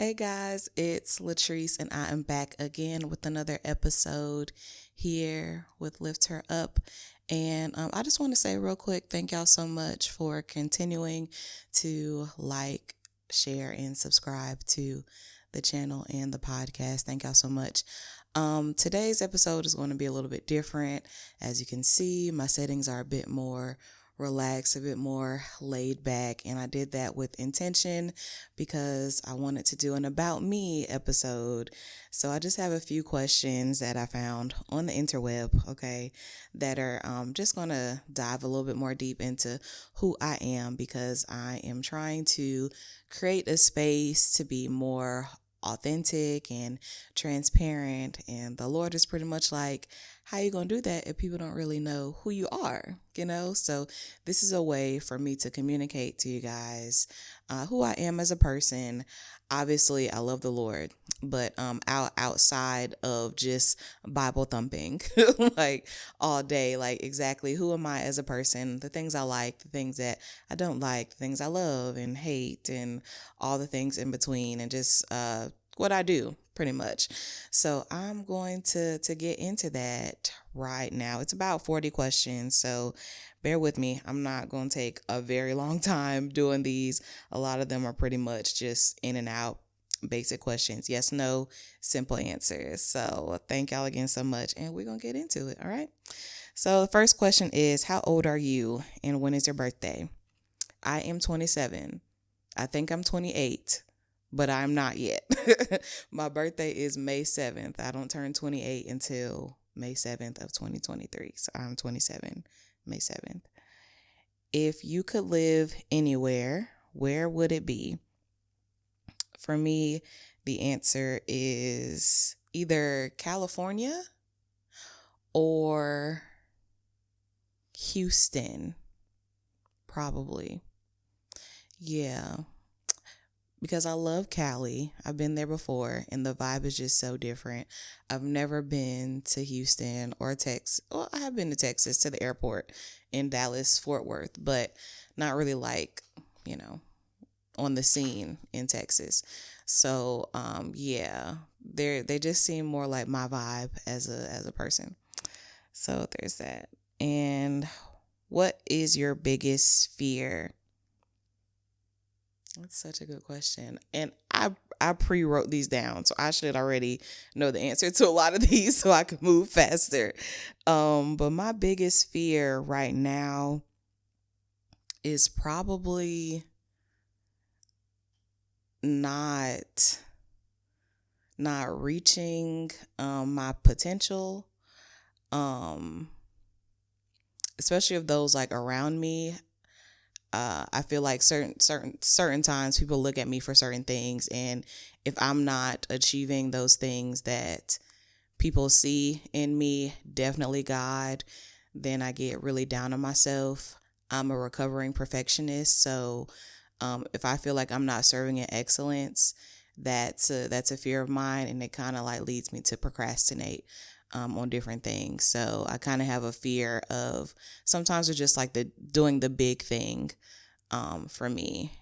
Hey guys, it's Latrice, and I am back again with another episode here with Lift Her Up. And I just want to say real quick, thank y'all so much for continuing to like, share, and subscribe to the channel and the podcast. Thank y'all so much. Today's episode is going to be a little bit different. As you can see, my settings are a bit more relaxed, a bit more laid back, and I did that with intention because I wanted to do an about me episode. So I just have a few questions that I found on the interweb, okay, that are just going to dive a little bit more deep into who I am, because I am trying to create a space to be more authentic and transparent, and the Lord is pretty much like, how you gonna do that if people don't really know who you are, so this is a way for me to communicate to you guys who I am as a person. Obviously I love the Lord, but outside of just Bible thumping like all day, like exactly who am I as a person, the things I like, the things that I don't like, the things I love and hate, and all the things in between, and just what I do pretty much. So I'm going to get into that right now. It's about 40 questions, so bear with me. I'm not going to take a very long time doing these. A lot of them are pretty much just in and out basic questions. Yes, no, simple answers. So thank y'all again so much, and we're going to get into it. All right. So the first question is, how old are you and when is your birthday? I am 27. I think I'm 28, but I'm not yet. My birthday is May 7th. I don't turn 28 until May 7th of 2023. So I'm 27, May 7th. If you could live anywhere, where would it be? For me, the answer is either California or Houston, probably. Yeah, because I love Cali. I've been there before, and the vibe is just so different. I've never been to Houston or Texas. Well, I have been to Texas, to the airport in Dallas, Fort Worth, but not really like, you know, on the scene in Texas. So, yeah, they just seem more like my vibe as a person. So there's that. And what is your biggest fear? That's such a good question. And I pre-wrote these down, so I should already know the answer to a lot of these so I can move faster. But my biggest fear right now is probably not reaching my potential. Um Especially of those like around me. I feel like certain times people look at me for certain things, and if I'm not achieving those things that people see in me, definitely God, then I get really down on myself. I'm a recovering perfectionist, so if I feel like I'm not serving in excellence, that's a fear of mine, and it kind of like leads me to procrastinate on different things. So I kind of have a fear of sometimes it's just like the doing the big thing for me.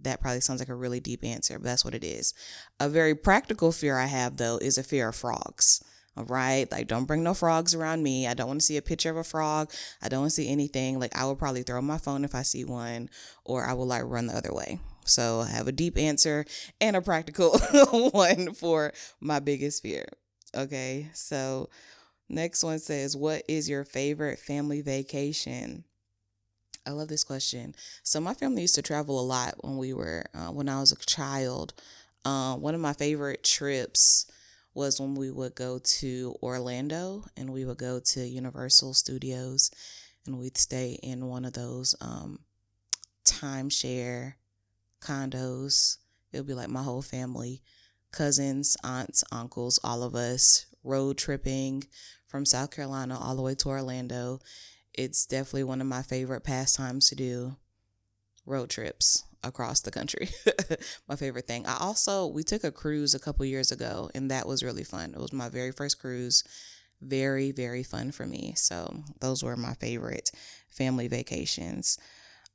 That probably sounds like a really deep answer, but that's what it is. A very practical fear I have, though, is a fear of frogs. All right. Like, don't bring no frogs around me. I don't want to see a picture of a frog. I don't want to see anything. Like, I would probably throw my phone if I see one, or I will like run the other way. So I have a deep answer and a practical one for my biggest fear. Okay. So next one says, what is your favorite family vacation? I love this question. So my family used to travel a lot when I was a child. One of my favorite trips was when we would go to Orlando and we would go to Universal Studios, and we'd stay in one of those timeshare condos. It would be like my whole family, cousins, aunts, uncles, all of us road tripping from South Carolina all the way to Orlando. It's definitely one of my favorite pastimes to do, road trips across the country. My favorite thing. We took a cruise a couple years ago, and that was really fun. It was my very first cruise. Very, very fun for me. So those were my favorite family vacations.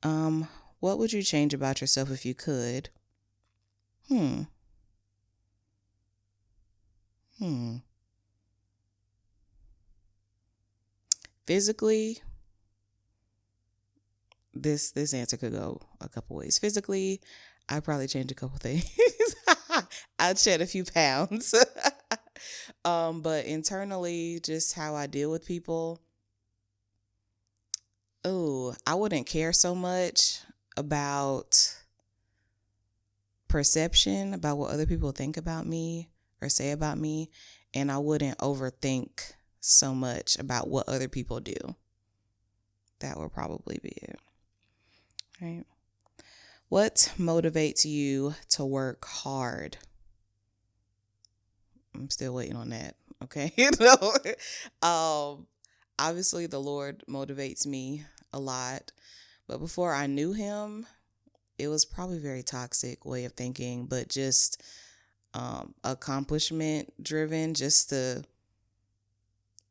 What would you change about yourself if you could? Physically, this answer could go a couple ways. Physically, I'd probably change a couple things. I'd shed a few pounds. But internally, just how I deal with people. Oh, I wouldn't care so much about perception, about what other people think about me or say about me, and I wouldn't overthink so much about what other people do. That would probably be it. Right. What motivates you to work hard? I'm still waiting on that. Okay. Obviously the Lord motivates me a lot, but before I knew him, it was probably a very toxic way of thinking, but just accomplishment driven, just to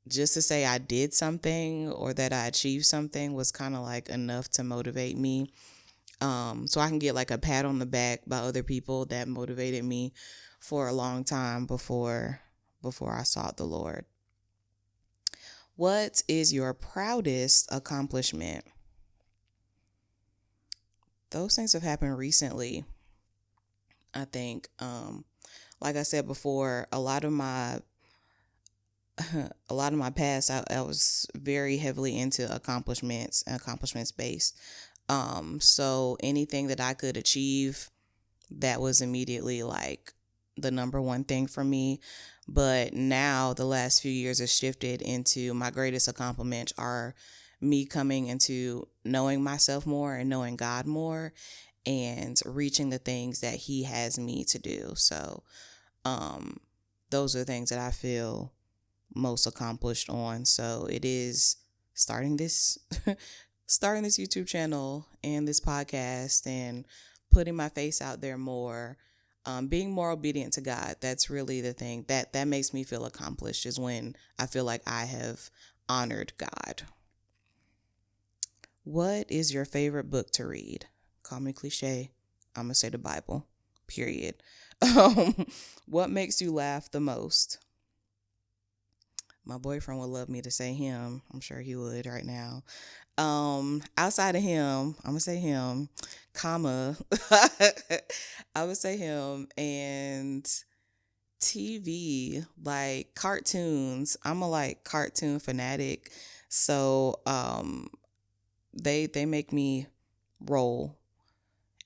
say I did something or that I achieved something was kind of like enough to motivate me. So I can get like a pat on the back by other people. That motivated me for a long time before I sought the Lord. What is your proudest accomplishment? Those things have happened recently. I think, like I said before, a lot of my past, I was very heavily into accomplishments based. So anything that I could achieve, that was immediately like the number one thing for me. But now the last few years have shifted into my greatest accomplishments are me coming into knowing myself more and knowing God more and reaching the things that he has me to do. So, those are the things that I feel most accomplished on. So it is starting this YouTube channel and this podcast and putting my face out there more, being more obedient to God. That's really the thing that makes me feel accomplished, is when I feel like I have honored God. What is your favorite book to read? Call me cliche. I'm going to say the Bible, period. What makes you laugh the most? My boyfriend would love me to say him. I'm sure he would right now. Outside of him, I'm gonna say him, comma. I would say him. And TV, like cartoons. I'm a like cartoon fanatic. So they make me roll.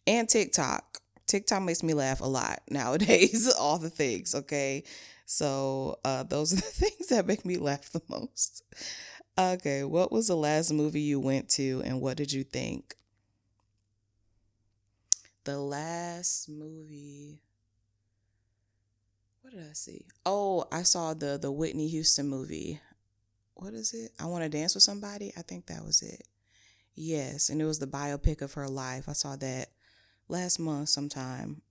And TikTok. TikTok makes me laugh a lot nowadays. All the things, okay? So those are the things that make me laugh the most. Okay, what was the last movie you went to and what did you think? The last movie, what did I see? Oh, I saw the Whitney Houston movie. What is it? I Want to Dance with Somebody? I think that was it. Yes, and it was the biopic of her life. I saw that last month sometime.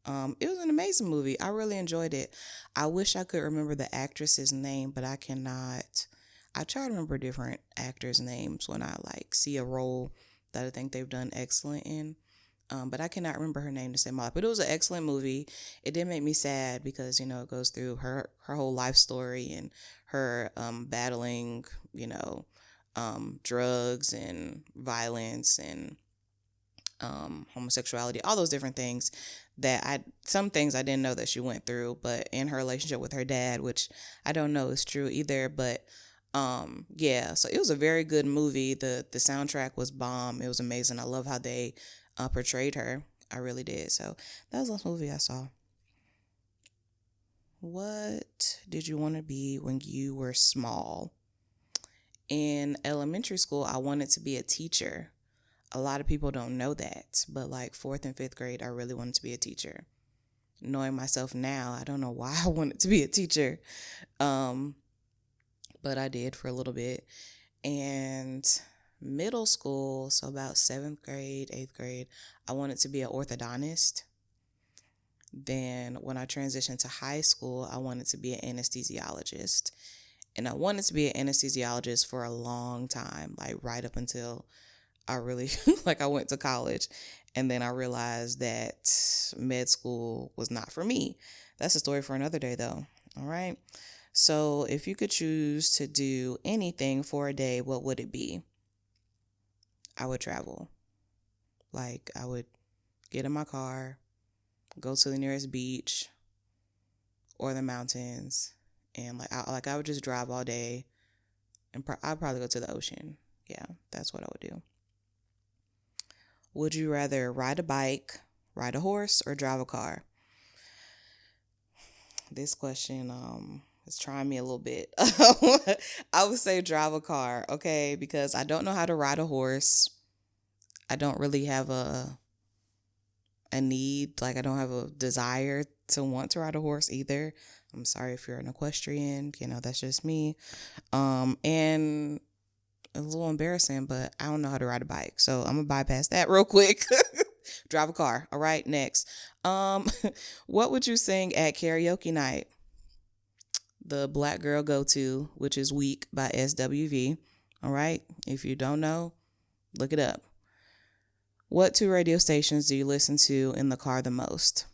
It was an amazing movie. I really enjoyed it. I wish I could remember the actress's name, but I cannot. I try to remember different actors' names when I like see a role that I think they've done excellent in. But I cannot remember her name to save my life. But it was an excellent movie. It did make me sad because, it goes through her whole life story and her battling, drugs and violence and homosexuality, all those different things some things I didn't know that she went through, but in her relationship with her dad, which I don't know is true either, but yeah, so it was a very good movie. The soundtrack was bomb. It was amazing. I love how they portrayed her. I really did. So that was the last movie I saw. What did you want to be when you were small? In elementary school, I wanted to be a teacher. A lot of people don't know that, but like 4th and 5th grade, I really wanted to be a teacher. Knowing myself now, I don't know why I wanted to be a teacher, but I did for a little bit. And middle school, so about 7th grade, 8th grade, I wanted to be an orthodontist. Then when I transitioned to high school, I wanted to be an anesthesiologist. And I wanted to be an anesthesiologist for a long time, like right up until I really, I went to college, and then I realized that med school was not for me. That's a story for another day, though. All right. So, if you could choose to do anything for a day, what would it be? I would travel. Like, I would get in my car, go to the nearest beach or the mountains, and I would just drive all day, and I'd probably go to the ocean. Yeah, that's what I would do. Would you rather ride a bike, ride a horse, or drive a car? This question is trying me a little bit. I would say drive a car, okay, because I don't know how to ride a horse. I don't really have a need, like I don't have a desire to want to ride a horse either. I'm sorry if you're an equestrian, that's just me. And it's a little embarrassing, but I don't know how to ride a bike. So I'm gonna bypass that real quick. Drive a car. All right, next. Um, what would you sing at karaoke night? The Black Girl Go To, which is Weak by SWV. All right. If you don't know, look it up. What two radio stations do you listen to in the car the most?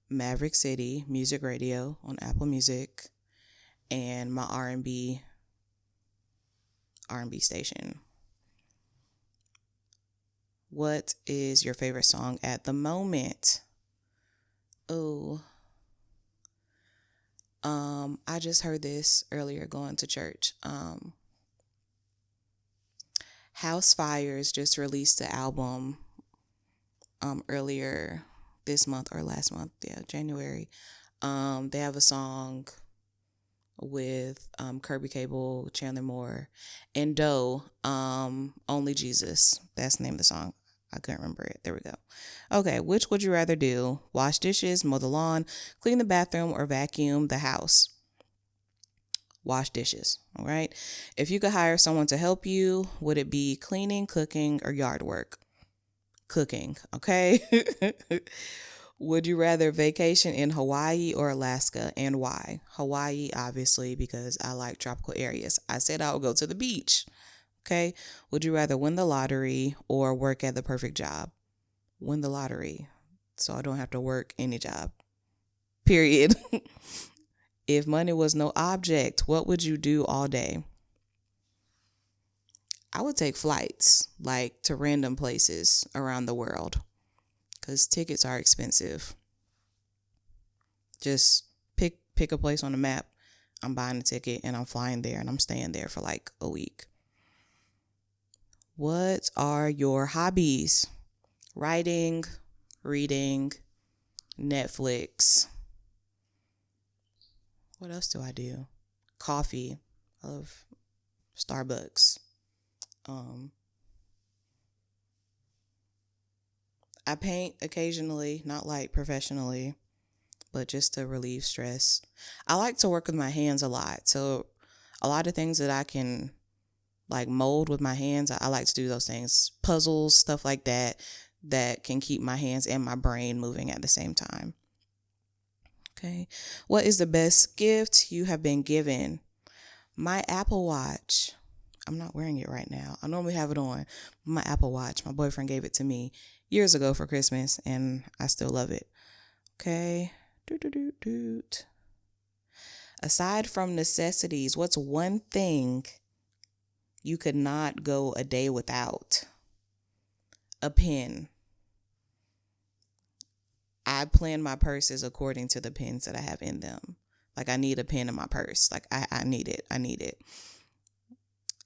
Maverick City Music Radio on Apple Music, and my R&B station. What is your favorite song at the moment? Oh, I just heard this earlier going to church. House Fires just released the album earlier this month or last month, yeah, January. They have a song with Kirby Cable, Chandler Moore, and Doe, Only Jesus. That's the name of the song. I couldn't remember it. There we go. Okay, which would you rather do? Wash dishes, mow the lawn, clean the bathroom, or vacuum the house? Wash dishes, all right? If you could hire someone to help you, would it be cleaning, cooking, or yard work? Cooking, okay? Would you rather vacation in Hawaii or Alaska, and why? Hawaii, obviously, because I like tropical areas. I said I would go to the beach, okay? Would you rather win the lottery or work at the perfect job? Win the lottery, so I don't have to work any job, period. If money was no object, what would you do all day? I would take flights, like to random places around the world, because tickets are expensive. Just pick a place on the map. I'm buying a ticket and I'm flying there and I'm staying there for like a week. What are your hobbies? Writing, reading, Netflix. What else do I do? Coffee. I love Starbucks. Um, I paint occasionally, not like professionally, but just to relieve stress. I like to work with my hands a lot. So a lot of things that I can like mold with my hands, I like to do those things. Puzzles, stuff like that can keep my hands and my brain moving at the same time. Okay. What is the best gift you have been given? My Apple Watch. I'm not wearing it right now. I normally have it on. My Apple Watch. My boyfriend gave it to me years ago for Christmas, and I still love it. Okay. Aside from necessities, what's one thing you could not go a day without? A pen. I plan my purses according to the pens that I have in them. Like I need a pen in my purse. Like I need it. I need it.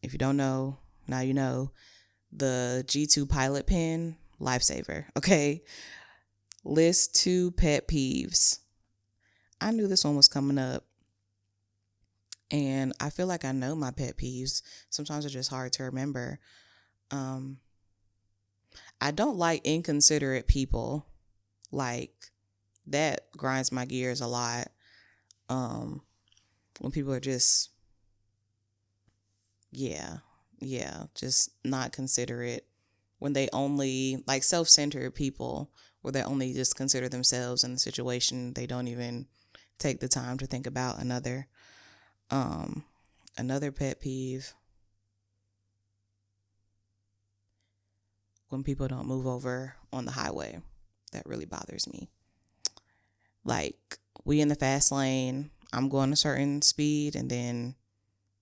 If you don't know, now you know. The G2 Pilot pen, lifesaver. Okay. List 2 pet peeves. I knew this one was coming up. And I feel like I know my pet peeves. Sometimes they're just hard to remember. I don't like inconsiderate people. Like that grinds my gears a lot. When people are just, yeah, just not considerate. When they only, like self-centered people, where they only just consider themselves in the situation. They don't even take the time to think about another. Another pet peeve, when people don't move over on the highway. That really bothers me. Like we in the fast lane, I'm going a certain speed, and then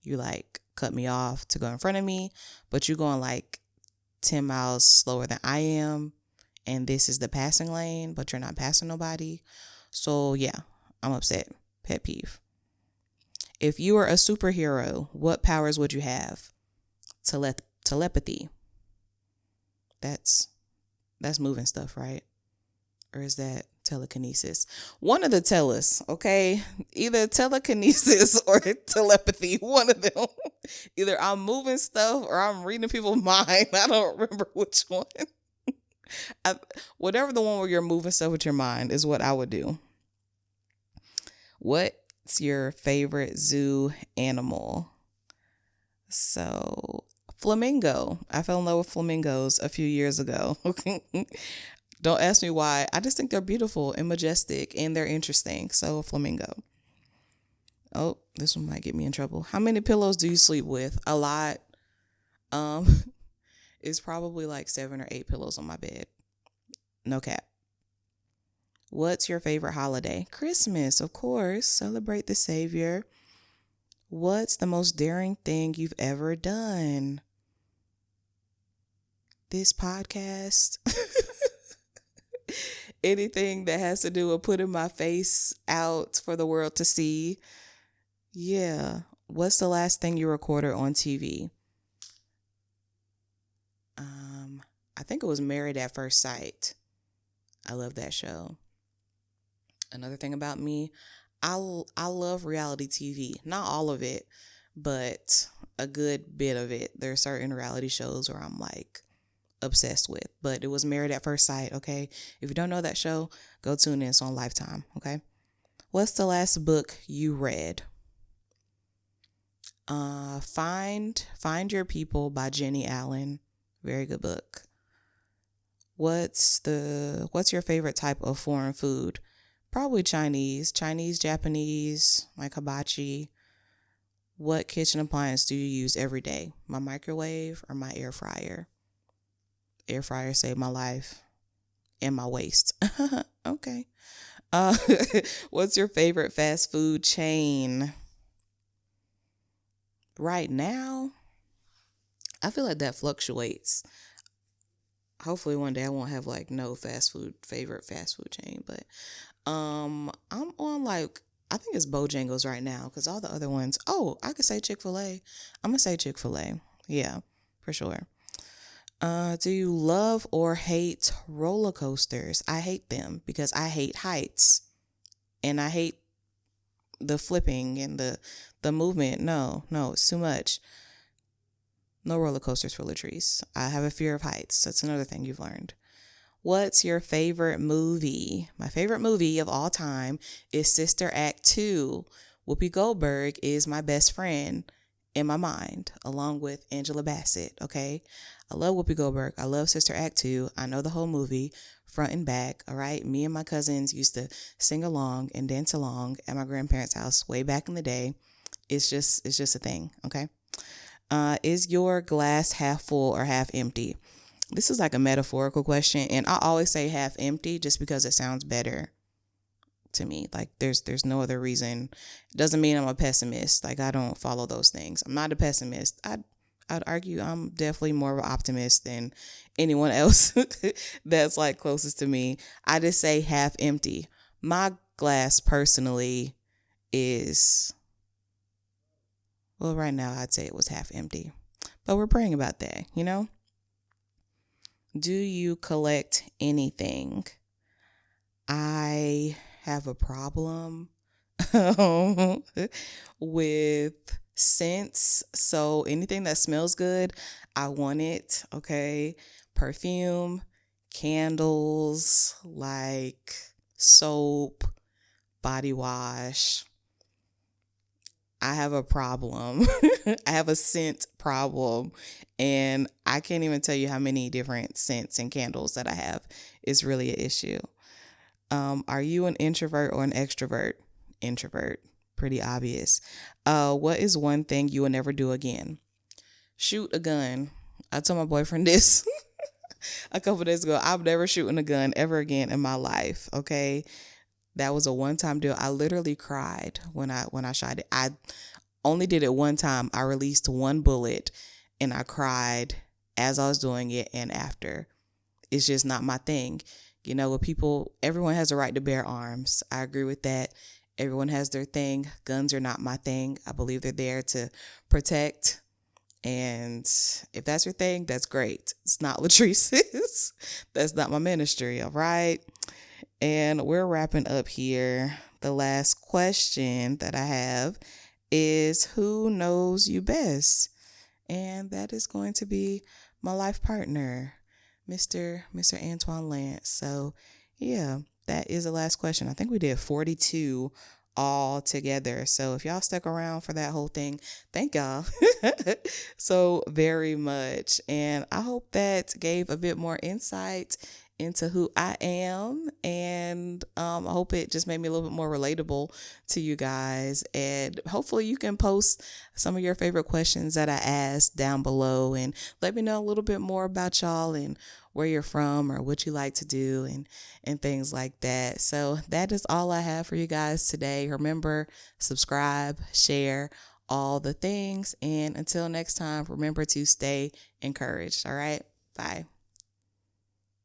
you like cut me off to go in front of me, but you going like 10 miles slower than I am, and this is the passing lane, but you're not passing nobody. So yeah, I'm upset. Pet peeve. If you were a superhero, what powers would you have? Telepathy. That's moving stuff, right? Or is that telekinesis? One of the tellers, okay? Either telekinesis or telepathy. One of them. Either I'm moving stuff or I'm reading people's mind. I don't remember which one. Whatever the one where you're moving stuff with your mind is what I would do. What's your favorite zoo animal? So, flamingo. I fell in love with flamingos a few years ago. Don't ask me why. I just think they're beautiful and majestic and they're interesting. So, flamingo. Oh, this one might get me in trouble. How many pillows do you sleep with? A lot. It's probably like 7 or 8 pillows on my bed. No cap. What's your favorite holiday? Christmas, of course. Celebrate the Savior. What's the most daring thing you've ever done? This podcast. Anything that has to do with putting my face out for the world to see. Yeah. What's the last thing you recorded on TV? I think it was Married at First Sight. I love that show. Another thing about me, I love reality TV. Not all of it, but a good bit of it. There are certain reality shows where I'm like obsessed with. But it was Married at First Sight, okay? If you don't know that show, go tune in. It's on Lifetime, okay? What's the last book you read? Find Your People by Jenny Allen. Very good book. What's your favorite type of foreign food? Probably Chinese, Japanese, like hibachi. What kitchen appliance do you use every day? My microwave or my air fryer? Air fryer saved my life and my waist. Okay. What's your favorite fast food chain? Right now, I feel like that fluctuates. Hopefully one day I won't have like no favorite fast food chain, but I'm on like, I think it's Bojangles right now because all the other ones, I could say Chick-fil-A. I'm gonna say Chick-fil-A. Yeah, for sure. Do you love or hate roller coasters? I hate them because I hate heights and I hate the flipping and the movement. No, it's too much. No roller coasters for Latrice. I have a fear of heights. That's another thing you've learned. What's your favorite movie? My favorite movie of all time is Sister Act 2. Whoopi Goldberg is my best friend in my mind, along with Angela Bassett, okay? I love Whoopi Goldberg. I love Sister Act 2. I know the whole movie, front and back, all right? Me and my cousins used to sing along and dance along at my grandparents' house way back in the day. It's just a thing, okay? Is your glass half full or half empty? This is like a metaphorical question, and I always say half empty just because it sounds better to me. Like there's no other reason. It doesn't mean I'm a pessimist. Like I don't follow those things. I'm not a pessimist. I'd argue I'm definitely more of an optimist than anyone else that's like closest to me. I just say half empty. My glass personally is, well, right now I'd say it was half empty, but we're praying about that, you know? Do you collect anything? I have a problem with scents. So anything that smells good, I want it. Okay. Perfume, candles, like soap, body wash. I have a problem. I have a scent problem, and I can't even tell you how many different scents and candles that I have. It's really an issue. Are you an introvert or an extrovert? Introvert. Pretty obvious. What is one thing you will never do again? Shoot a gun. I told my boyfriend this a couple days ago. I'm never shooting a gun ever again in my life. Okay. That was a one-time deal. I literally cried when I shot it. I only did it one time. I released one bullet and I cried as I was doing it and after. It's just not my thing. You know, with people, everyone has a right to bear arms. I agree with that. Everyone has their thing. Guns are not my thing. I believe they're there to protect. And if that's your thing, that's great. It's not Latrice's. That's not my ministry. All right. And we're wrapping up here. The last question that I have is, who knows you best? And that is going to be my life partner, Mr. Antoine Lance. So yeah, that is the last question. I think we did 42 all together. So if y'all stuck around for that whole thing, thank y'all so very much. And I hope that gave a bit more insight into who I am. And I hope it just made me a little bit more relatable to you guys. And hopefully you can post some of your favorite questions that I asked down below and let me know a little bit more about y'all and where you're from or what you like to do and things like that. So that is all I have for you guys today. Remember, subscribe, share, all the things. And until next time, remember to stay encouraged. All right. Bye.